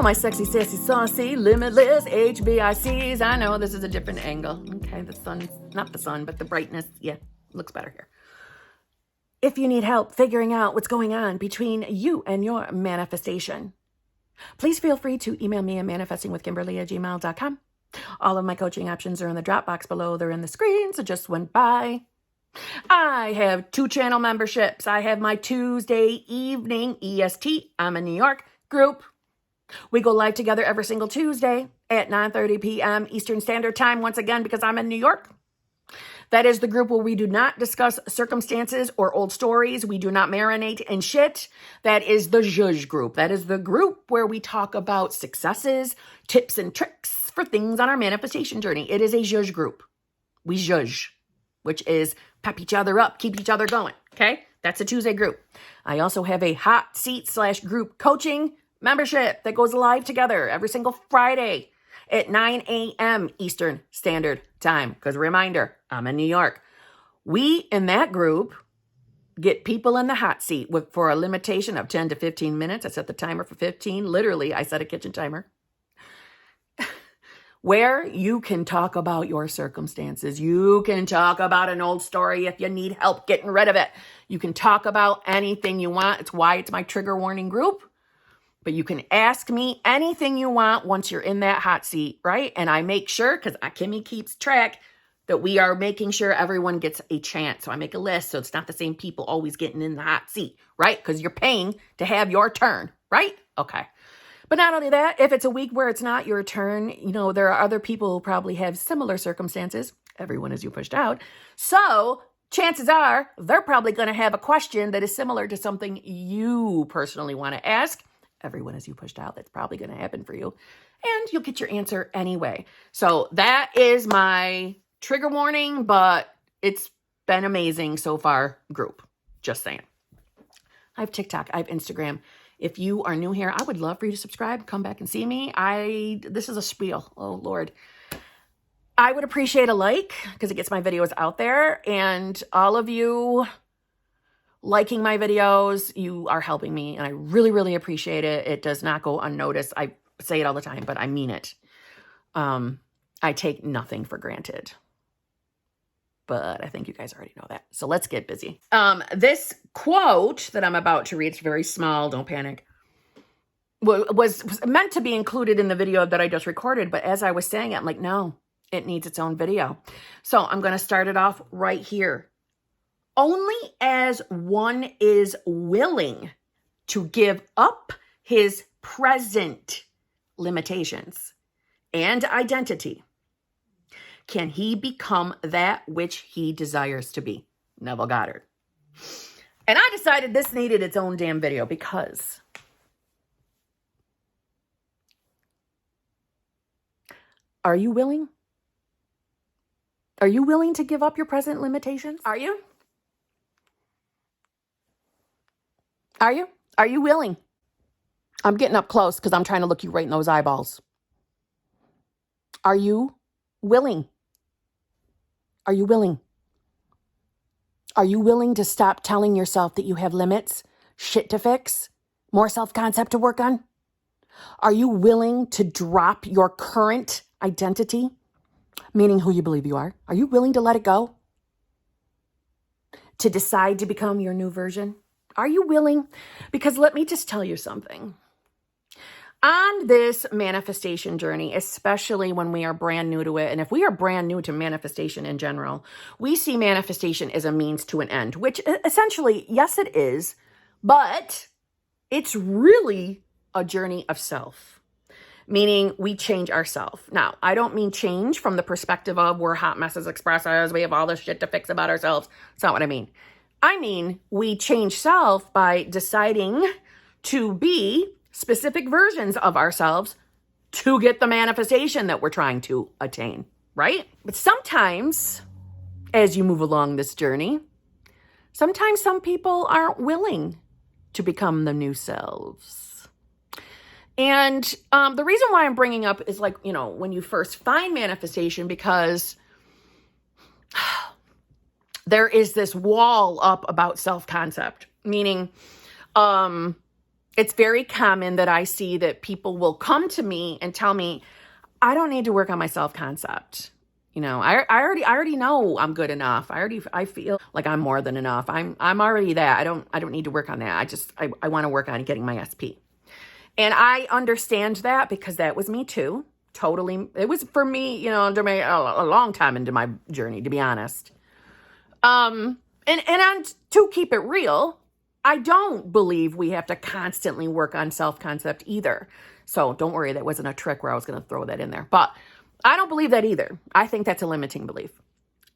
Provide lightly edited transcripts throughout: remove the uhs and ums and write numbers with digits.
my sexy, sassy, saucy, limitless HBICs. I know this is a different angle. Okay, the sun, not the sun, but the brightness. Yeah, looks better here. If you need help figuring out what's going on between you and your manifestation, please feel free to email me at manifestingwithkimberly@gmail.com. All of my coaching options are in the Dropbox below. They're in the screen, so just went by. I have 2 channel memberships. I have my Tuesday evening EST, I'm in New York, group. We go live together every single Tuesday at 9:30 p.m. Eastern Standard Time, once again, because I'm in New York. That is the group where we do not discuss circumstances or old stories. We do not marinate in shit. That is the Zhuzh group. That is the group where we talk about successes, tips, and tricks for things on our manifestation journey. It is a Zhuzh group. We Zhuzh, which is pep each other up, keep each other going, okay? That's a Tuesday group. I also have a hot seat / group coaching membership that goes live together every single Friday at 9 a.m. Eastern Standard Time. Because reminder, I'm in New York. We, in that group, get people in the hot seat for a limitation of 10 to 15 minutes. I set the timer for 15. Literally, I set a kitchen timer. Where you can talk about your circumstances. You can talk about an old story if you need help getting rid of it. You can talk about anything you want. It's why it's my trigger warning group. But you can ask me anything you want once you're in that hot seat, right? And I make sure, because Kimmy keeps track, that we are making sure everyone gets a chance. So I make a list so it's not the same people always getting in the hot seat, right? Because you're paying to have your turn, right? Okay. But not only that, if it's a week where it's not your turn, there are other people who probably have similar circumstances. Everyone as you pushed out. So chances are they're probably going to have a question that is similar to something you personally want to ask. Everyone as you pushed out, that's probably going to happen for you. And you'll get your answer anyway. So that is my trigger warning, but it's been amazing so far group. Just saying. I have TikTok. I have Instagram. If you are new here, I would love for you to subscribe. Come back and see me. This is a spiel. Oh, Lord. I would appreciate a like because it gets my videos out there. And all of you liking my videos, you are helping me, and I really, really appreciate it. It does not go unnoticed. I say it all the time, but I mean it. I take nothing for granted. But I think you guys already know that. So let's get busy. This quote that I'm about to read, it's very small, don't panic, was meant to be included in the video that I just recorded, but as I was saying it, I'm like, no, it needs its own video. So I'm going to start it off right here. Only as one is willing to give up his present limitations and identity can he become that which he desires to be. Neville Goddard. And I decided this needed its own damn video because are you willing? Are you willing to give up your present limitations? Are you? Are you? Are you willing? I'm getting up close because I'm trying to look you right in those eyeballs. Are you willing? Are you willing? Are you willing to stop telling yourself that you have limits, shit to fix, more self-concept to work on? Are you willing to drop your current identity, meaning who you believe you are? Are you willing to let it go? To decide to become your new version? Are you willing? Because let me just tell you something. On this manifestation journey, especially when we are brand new to it, and if we are brand new to manifestation in general, we see manifestation as a means to an end, which essentially, yes, it is, but it's really a journey of self, meaning we change ourselves. Now, I don't mean change from the perspective of we're hot messes expressors, we have all this shit to fix about ourselves. That's not what I mean. I mean, we change self by deciding to be specific versions of ourselves to get the manifestation that we're trying to attain, right? But sometimes, as you move along this journey, sometimes some people aren't willing to become the new selves. And the reason why I'm bringing up is when you first find manifestation, because there is this wall up about self-concept, meaning It's very common that I see that people will come to me and tell me, I don't need to work on my self-concept. I already know I'm good enough. I feel like I'm more than enough. I'm already that. I don't need to work on that. I want to work on getting my SP. And I understand that because that was me too. Totally. It was for me, a long time into my journey, to be honest. And to keep it real, I don't believe we have to constantly work on self-concept either. So don't worry, that wasn't a trick where I was going to throw that in there. But I don't believe that either. I think that's a limiting belief.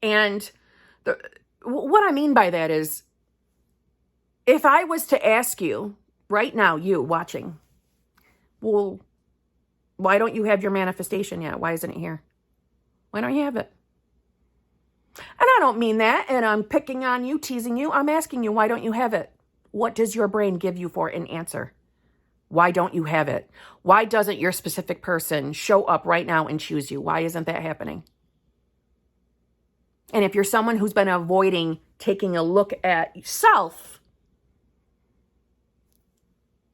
And what I mean by that is, if I was to ask you right now, you watching, well, why don't you have your manifestation yet? Why isn't it here? Why don't you have it? And I don't mean that, and I'm picking on you, teasing you. I'm asking you, why don't you have it? What does your brain give you for an answer? Why don't you have it? Why doesn't your specific person show up right now and choose you? Why isn't that happening? And if you're someone who's been avoiding taking a look at yourself,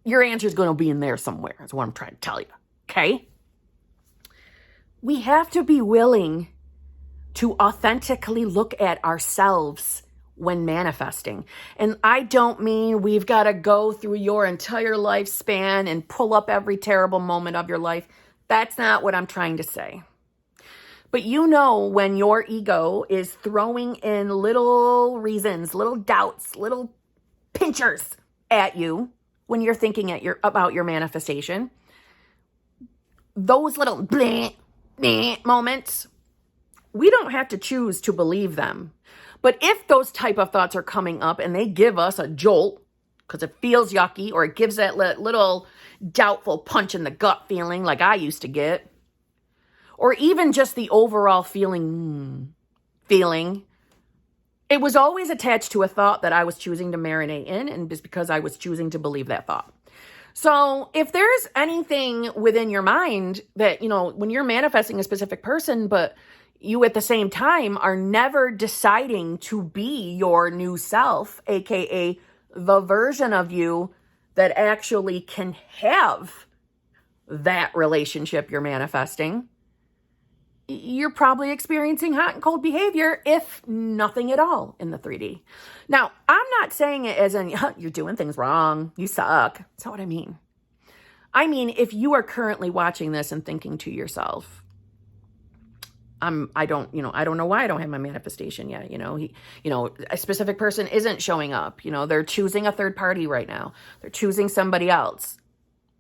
your answer is going to be in there somewhere. That's what I'm trying to tell you. Okay? We have to be willing to authentically look at ourselves when manifesting. And I don't mean we've got to go through your entire lifespan and pull up every terrible moment of your life. That's not what I'm trying to say. But when your ego is throwing in little reasons, little doubts, little pinchers at you when you're thinking about your manifestation, those little bleh, bleh moments, we don't have to choose to believe them. But if those type of thoughts are coming up and they give us a jolt because it feels yucky, or it gives that little doubtful punch in the gut feeling like I used to get, or even just the overall feeling, it was always attached to a thought that I was choosing to marinate in, and just because I was choosing to believe that thought. So if there's anything within your mind that, when you're manifesting a specific person, but you at the same time are never deciding to be your new self, aka the version of you that actually can have that relationship you're manifesting, you're probably experiencing hot and cold behavior, if nothing at all, in the 3D. Now, I'm not saying it as in, you're doing things wrong, you suck. That's not what I mean. I mean, if you are currently watching this and thinking to yourself, I don't know why I don't have my manifestation yet. A specific person isn't showing up. They're choosing a third party right now. They're choosing somebody else.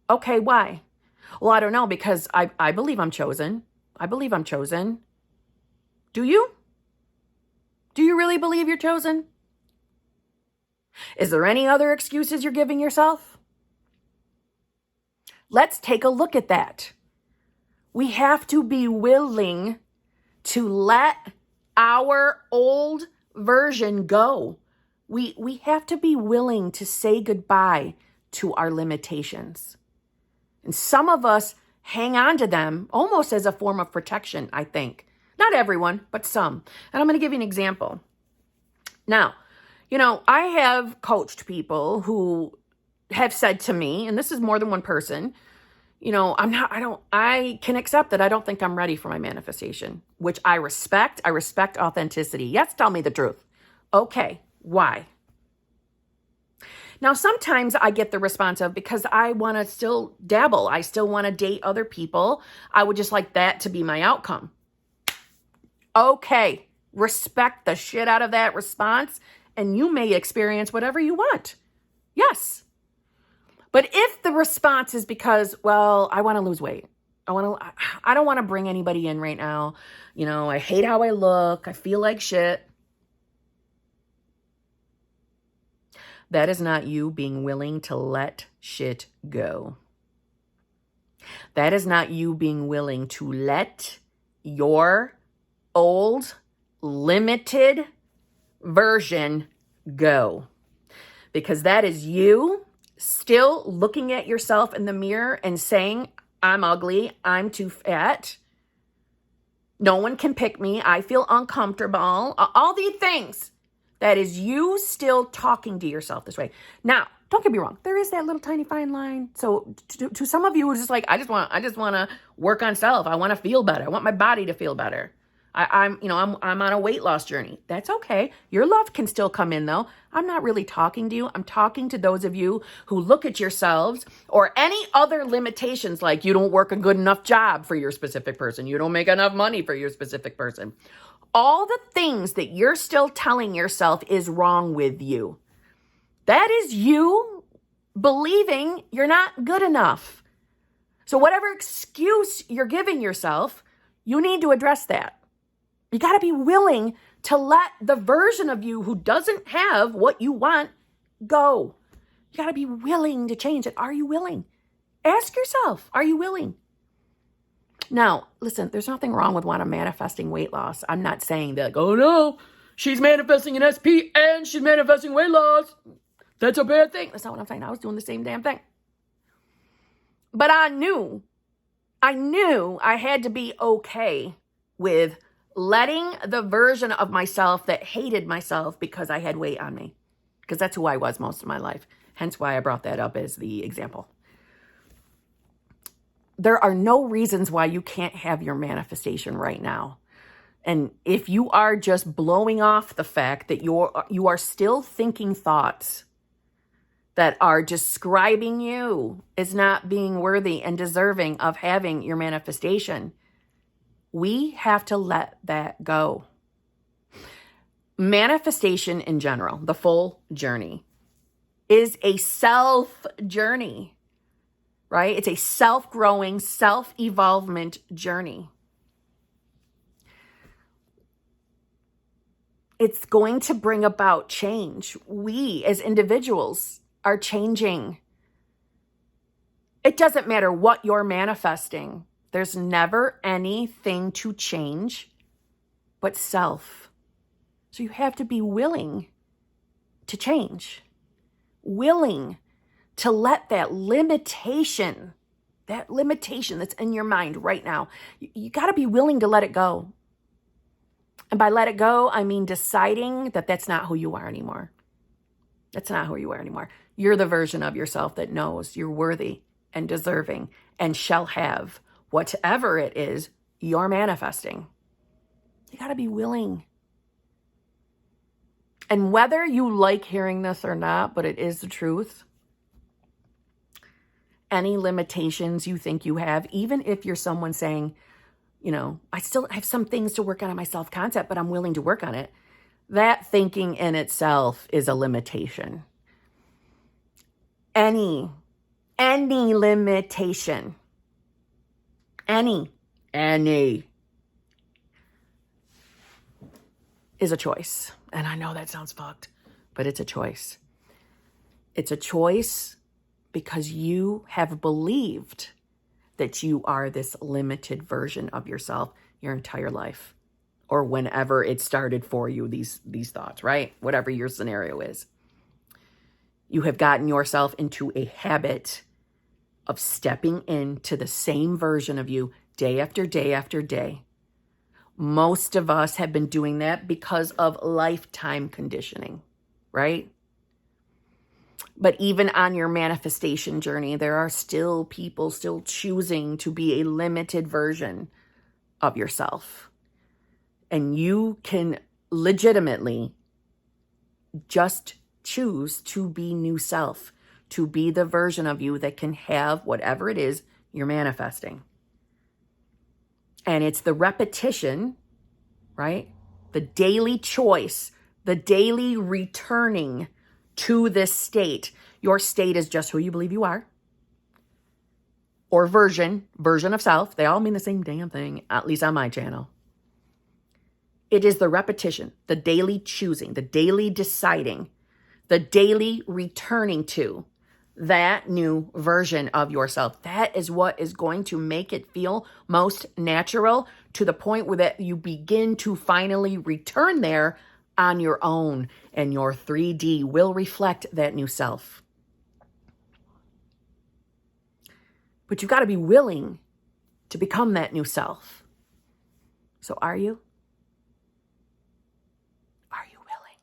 Okay, why? Well, I don't know, because I believe I'm chosen. I believe I'm chosen. Do you? Do you really believe you're chosen? Is there any other excuses you're giving yourself? Let's take a look at that. We have to be willing to let our old version go. We have to be willing to say goodbye to our limitations. And some of us hang on to them almost as a form of protection, I think. Not everyone, but some. And I'm going to give you an example. Now, I have coached people who have said to me, and this is more than one person, I can accept that I don't think I'm ready for my manifestation, which I respect. I respect authenticity. Yes, tell me the truth. Okay, why? Now, sometimes I get the response of, because I want to still dabble. I still want to date other people. I would just like that to be my outcome. Okay, respect the shit out of that response, and you may experience whatever you want. Yes. But if the response is because, well, I want to lose weight. I don't want to bring anybody in right now. I hate how I look. I feel like shit. That is not you being willing to let shit go. That is not you being willing to let your old, limited version go. Because that is you still looking at yourself in the mirror and saying, I'm ugly, I'm too fat, no one can pick me, I feel uncomfortable, all these things. That is you still talking to yourself this way. Now, Don't get me wrong. There is that little tiny fine line. So to some of you who are just like, I just want to work on self. I want to feel better. I want my body to feel better. I'm on a weight loss journey. That's okay. Your love can still come in though. I'm not really talking to you. I'm talking to those of you who look at yourselves or any other limitations, like you don't work a good enough job for your specific person. You don't make enough money for your specific person. All the things that you're still telling yourself is wrong with you. That is you believing you're not good enough. So whatever excuse you're giving yourself, you need to address that. You got to be willing to let the version of you who doesn't have what you want go. You got to be willing to change it. Are you willing? Ask yourself, are you willing? Now, listen, there's nothing wrong with manifesting weight loss. I'm not saying that, oh no, she's manifesting an SP and she's manifesting weight loss. That's a bad thing. That's not what I'm saying. I was doing the same damn thing. But I knew I had to be okay with letting the version of myself that hated myself because I had weight on me. Because that's who I was most of my life. Hence why I brought that up as the example. There are no reasons why you can't have your manifestation right now. And if you are just blowing off the fact that you are still thinking thoughts that are describing you as not being worthy and deserving of having your manifestation, we have to let that go. Manifestation in general, the full journey, is a self journey, right? It's a self-growing, self-evolvement journey. It's going to bring about change. We as individuals are changing. It doesn't matter what you're manifesting. There's never anything to change but self. So you have to be willing to change, willing to let that limitation that's in your mind right now, you got to be willing to let it go. And by let it go, I mean deciding that that's not who you are anymore. That's not who you are anymore. You're the version of yourself that knows you're worthy and deserving and shall have whatever it is you're manifesting. You got to be willing. And whether you like hearing this or not, but it is the truth, any limitations you think you have, even if you're someone saying, I still have some things to work on in my self-concept, but I'm willing to work on it. That thinking in itself is a limitation. Any limitation, any is a choice. And I know that sounds fucked, but it's a choice. It's a choice because you have believed that you are this limited version of yourself your entire life, or whenever it started for you, these thoughts, right? Whatever your scenario is. You have gotten yourself into a habit of stepping into the same version of you day after day after day. Most of us have been doing that because of lifetime conditioning, right? But even on your manifestation journey, there are still people still choosing to be a limited version of yourself. And you can legitimately just choose to be new self, to be the version of you that can have whatever it is you're manifesting. And it's the repetition, right? The daily choice, the daily returning to this state. Your state is just who you believe you are. Or version of self. They all mean the same damn thing, at least on my channel. It is the repetition, the daily choosing, the daily deciding, the daily returning to that new version of yourself. That is what is going to make it feel most natural, to the point where that you begin to finally return there on your own, and your 3D will reflect that new self. But you've got to be willing to become that new self. So are you? Are you willing?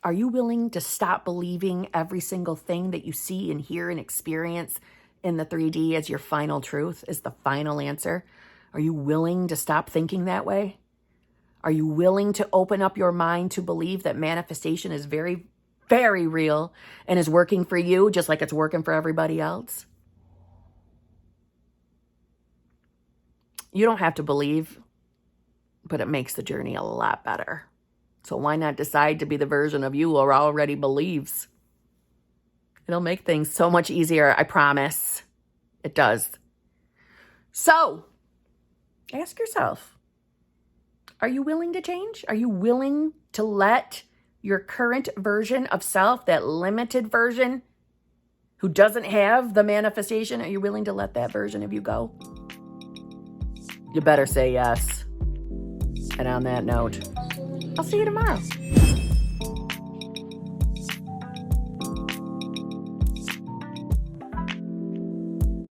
Are you willing to stop believing every single thing that you see and hear and experience in the 3D as your final truth, as the final answer? Are you willing to stop thinking that way? Are you willing to open up your mind to believe that manifestation is very, very real and is working for you just like it's working for everybody else? You don't have to believe, but it makes the journey a lot better. So why not decide to be the version of you who already believes? It'll make things so much easier, I promise. It does. So, ask yourself, are you willing to change? Are you willing to let your current version of self, that limited version who doesn't have the manifestation, are you willing to let that version of you go? You better say yes. And on that note, I'll see you tomorrow.